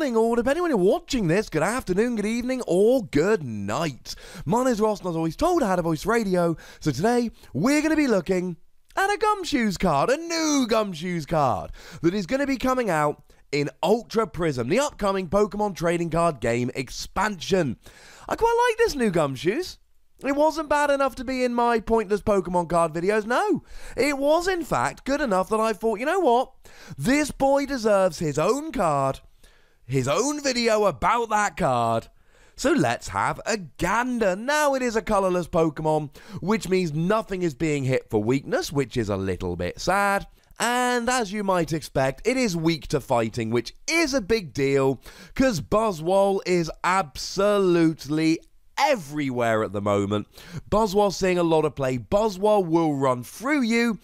morning, or depending when you're watching this, good afternoon, good evening, or good night. My name's Ross, and as always told, I had a voice radio, so today we're going to be looking at a Gumshoos card, a new Gumshoos card, that is going to be coming out in Ultra Prism, the upcoming Pokemon trading card game expansion. I quite like this new Gumshoos. It wasn't bad enough to be in my pointless Pokemon card videos, no. It was, in fact, good enough that I thought, you know what? This boy deserves his own card, his own video about that card. So let's have a gander. Now it is a colourless Pokemon, which means nothing is being hit for weakness, which is a little bit sad. And as you might expect, it is weak to fighting, which is a big deal, because Buzzwole is absolutely everywhere at the moment. Buzzwole's seeing a lot of play. Buzzwole will run through you.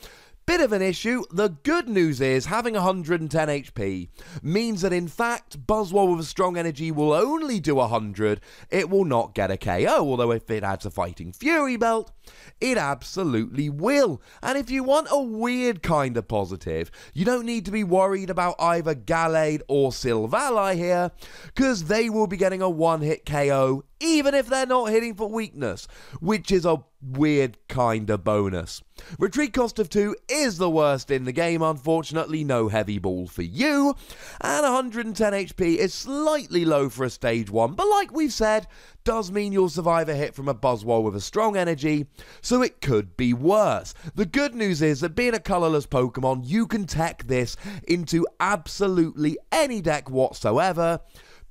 Bit of an issue. The good news is having 110 HP means that in fact Buzzwole with a strong energy will only do 100. It will not get a KO, although if it adds a Fighting Fury belt, it absolutely will. And if you want a weird kind of positive, you don't need to be worried about either Gallade or Silvally here, because they will be getting a one-hit KO even if they're not hitting for weakness, which is a weird kind of bonus. Retreat cost of 2 is the worst in the game, unfortunately, no heavy ball for you, and 110 HP is slightly low for a stage 1, but like we've said, does mean you'll survive a hit from a Buzzwole with a strong energy, so it could be worse. The good news is that being a colourless Pokemon, you can tech this into absolutely any deck whatsoever,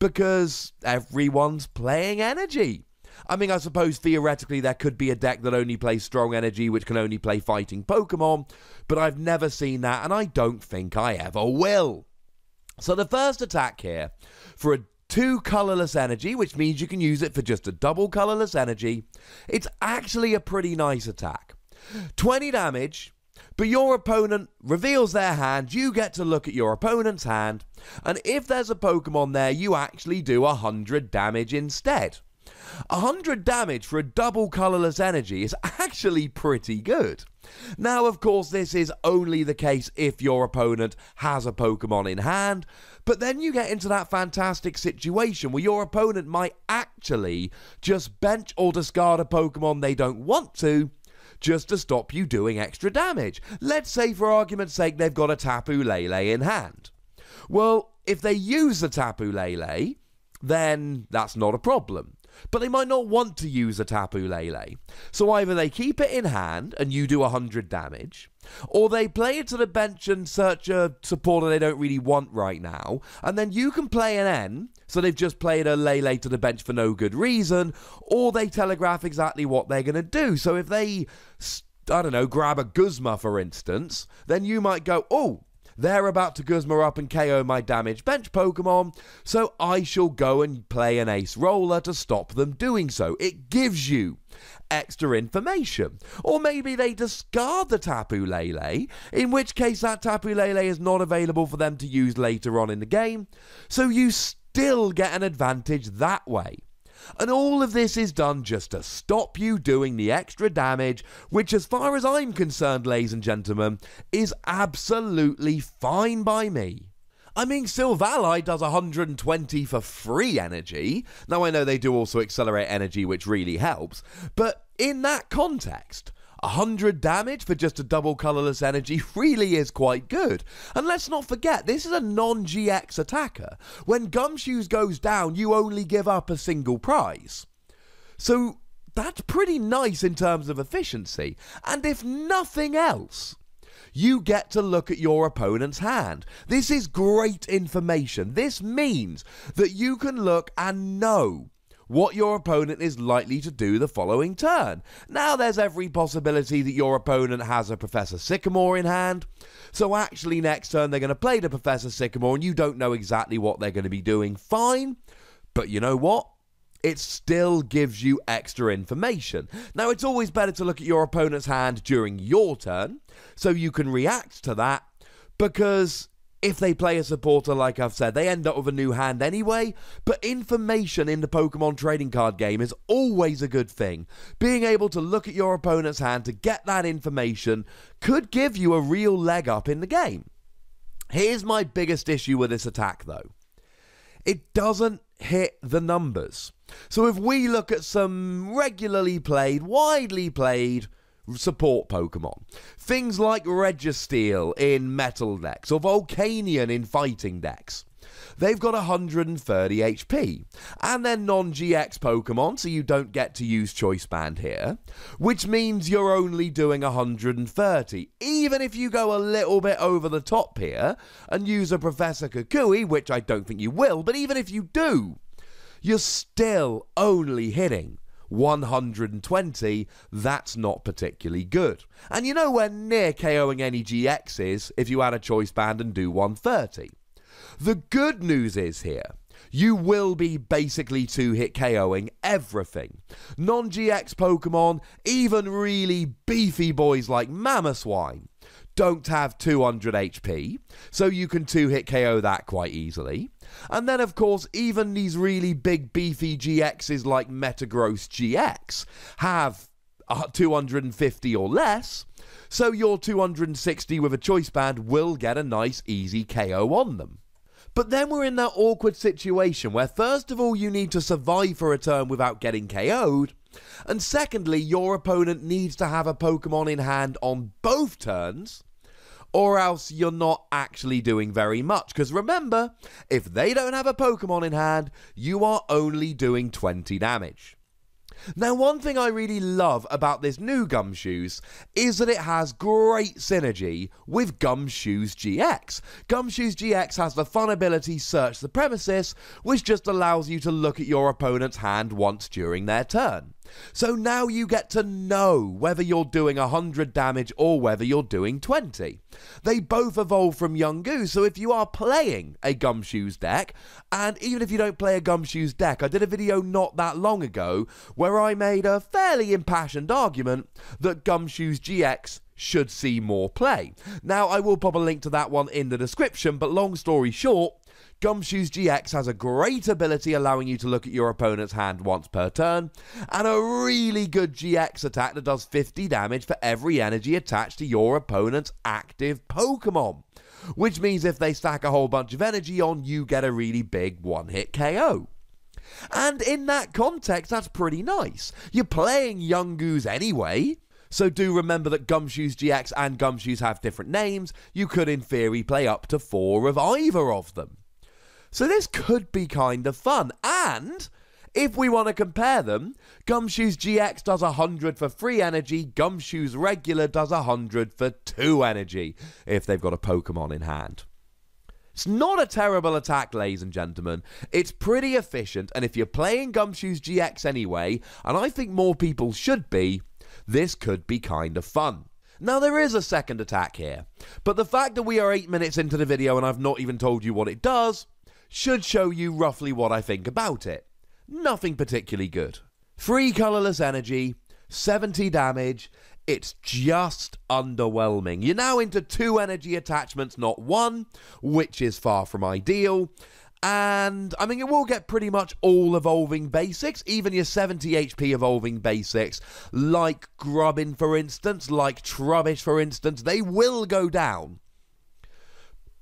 because everyone's playing energy. I mean, I suppose theoretically there could be a deck that only plays strong energy, which can only play fighting Pokemon, but I've never seen that, and I don't think I ever will. So the first attack here, for a 2 colourless energy, which means you can use it for just a double colourless energy, it's actually a pretty nice attack. 20 damage, but your opponent reveals their hand, you get to look at your opponent's hand, and if there's a Pokemon there, you actually do 100 damage instead. 100 damage for a double colourless energy is actually pretty good. Now, of course, this is only the case if your opponent has a Pokemon in hand, but then you get into that fantastic situation where your opponent might actually just bench or discard a Pokemon they don't want to, just to stop you doing extra damage. Let's say, for argument's sake, they've got a Tapu Lele in hand. Well, if they use the Tapu Lele, then that's not a problem. But they might not want to use a Tapu Lele. So either they keep it in hand and you do 100 damage, or they play it to the bench and search a supporter they don't really want right now, and then you can play an N, so they've just played a Lele to the bench for no good reason, or they telegraph exactly what they're going to do. So if they, I don't know, grab a Guzma, for instance, then you might go, oh, they're about to Guzma up and KO my damaged bench Pokemon, so I shall go and play an Ace Roller to stop them doing so. It gives you extra information. Or maybe they discard the Tapu Lele, in which case that Tapu Lele is not available for them to use later on in the game, so you still get an advantage that way. And all of this is done just to stop you doing the extra damage, which, as far as I'm concerned, ladies and gentlemen, is absolutely fine by me. I mean, Silvally does 120 for free energy. Now, I know they do also accelerate energy, which really helps, but in that context, 100 damage for just a double colourless energy really is quite good. And let's not forget, this is a non-GX attacker. When Gumshoos goes down, you only give up a single prize. So that's pretty nice in terms of efficiency. And if nothing else, you get to look at your opponent's hand. This is great information. This means that you can look and know what your opponent is likely to do the following turn. Now, there's every possibility that your opponent has a Professor Sycamore in hand, so actually next turn they're going to play the Professor Sycamore and you don't know exactly what they're going to be doing. Fine, but you know what? It still gives you extra information. Now, it's always better to look at your opponent's hand during your turn, so you can react to that, because if they play a supporter, like I've said, they end up with a new hand anyway, but information in the Pokemon trading card game is always a good thing. Being able to look at your opponent's hand to get that information could give you a real leg up in the game. Here's my biggest issue with this attack, though. it doesn't hit the numbers. So if we look at some regularly played, widely played support Pokemon, things like Registeel in metal decks or Volcanion in fighting decks, they've got 130 HP, and they're non-GX Pokemon, so you don't get to use Choice Band here, which means you're only doing 130. Even if you go a little bit over the top here and use a Professor Kukui, which I don't think you will, but even if you do, you're still only hitting 120. That's not particularly good. And you're nowhere near KOing any GXs if you add a Choice Band and do 130. The good news is here, you will be basically 2-hit KOing everything. Non-GX Pokemon, even really beefy boys like Mamoswine, don't have 200 HP, so you can 2-hit KO that quite easily. And then, of course, even these really big beefy GXs like Metagross GX have 250 or less, so your 260 with a Choice Band will get a nice easy KO on them. But then we're in that awkward situation where first of all you need to survive for a turn without getting KO'd, and secondly your opponent needs to have a Pokemon in hand on both turns, or else you're not actually doing very much. Because remember, if they don't have a Pokemon in hand, you are only doing 20 damage. Now, one thing I really love about this new Gumshoos is that it has great synergy with Gumshoos GX. Gumshoos GX has the fun ability Search the Premises, which just allows you to look at your opponent's hand once during their turn. So now you get to know whether you're doing 100 damage or whether you're doing 20. They both evolve from Yungoos, so if you are playing a Gumshoos deck, and even if you don't play a Gumshoos deck, I did a video not that long ago where I made a fairly impassioned argument that Gumshoos GX should see more play. Now, I will pop a link to that one in the description, but long story short, Gumshoos GX has a great ability allowing you to look at your opponent's hand once per turn, and a really good GX attack that does 50 damage for every energy attached to your opponent's active Pokemon. Which means if they stack a whole bunch of energy on, you get a really big one-hit KO. And in that context, that's pretty nice. You're playing Yungoos anyway, so do remember that Gumshoos GX and Gumshoos have different names. You could in theory play up to 4 of either of them. So this could be kind of fun, and if we want to compare them, Gumshoos GX does 100 for 3 energy, Gumshoos regular does 100 for 2 energy, if they've got a Pokemon in hand. It's not a terrible attack, ladies and gentlemen. It's pretty efficient, and if you're playing Gumshoos GX anyway, and I think more people should be, this could be kind of fun. Now, there is a second attack here, but the fact that we are 8 minutes into the video and I've not even told you what it does should show you roughly what I think about it. Nothing particularly good. 3 colourless energy, 70 damage, it's just underwhelming. You're now into 2 energy attachments, not 1, which is far from ideal. And, I mean, it will get pretty much all evolving basics, even your 70 HP evolving basics, like Grubbin, for instance, like Trubbish, for instance, they will go down.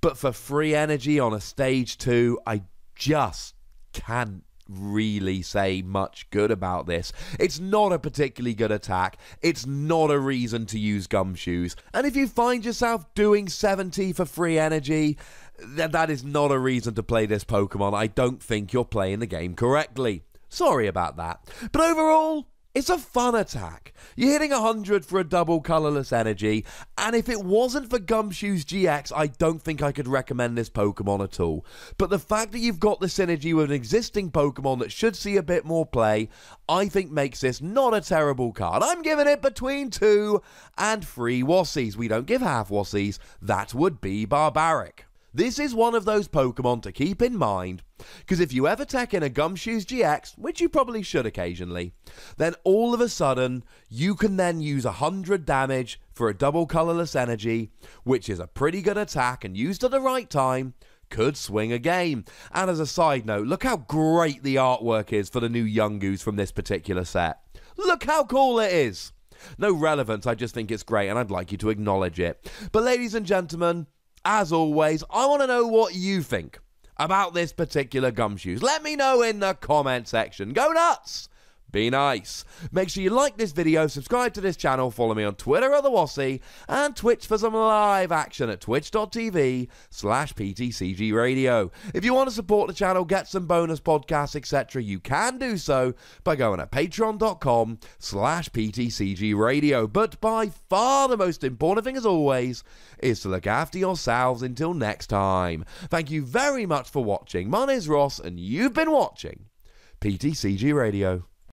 But for free energy on a stage 2, I just can't really say much good about this. It's not a particularly good attack. It's not a reason to use Gumshoos. And if you find yourself doing 70 for free energy, then that is not a reason to play this Pokemon. I don't think you're playing the game correctly. Sorry about that. But overall, it's a fun attack. You're hitting 100 for a double colourless energy, and if it wasn't for Gumshoos GX, I don't think I could recommend this Pokemon at all. But the fact that you've got the synergy with an existing Pokemon that should see a bit more play, I think makes this not a terrible card. I'm giving it between 2 and 3 Wassies. We don't give half Wassies. That would be barbaric. This is one of those Pokemon to keep in mind, because if you ever tech in a Gumshoos GX, which you probably should occasionally, then all of a sudden, you can then use 100 damage for a double colourless energy, which is a pretty good attack and used at the right time, could swing a game. And as a side note, look how great the artwork is for the new Yungoos from this particular set. Look how cool it is! No relevance, I just think it's great and I'd like you to acknowledge it. But ladies and gentlemen, as always, I want to know what you think about this particular Gumshoos? Let me know in the comment section. Go nuts! Be nice. Make sure you like this video, subscribe to this channel, follow me on Twitter at the Wassy, and Twitch for some live action at twitch.tv/PTCGRadio. If you want to support the channel, get some bonus podcasts, etc., you can do so by going to patreon.com/PTCGRadio. But by far the most important thing, as always, is to look after yourselves until next time. Thank you very much for watching. My name's Ross, and you've been watching PTCG Radio.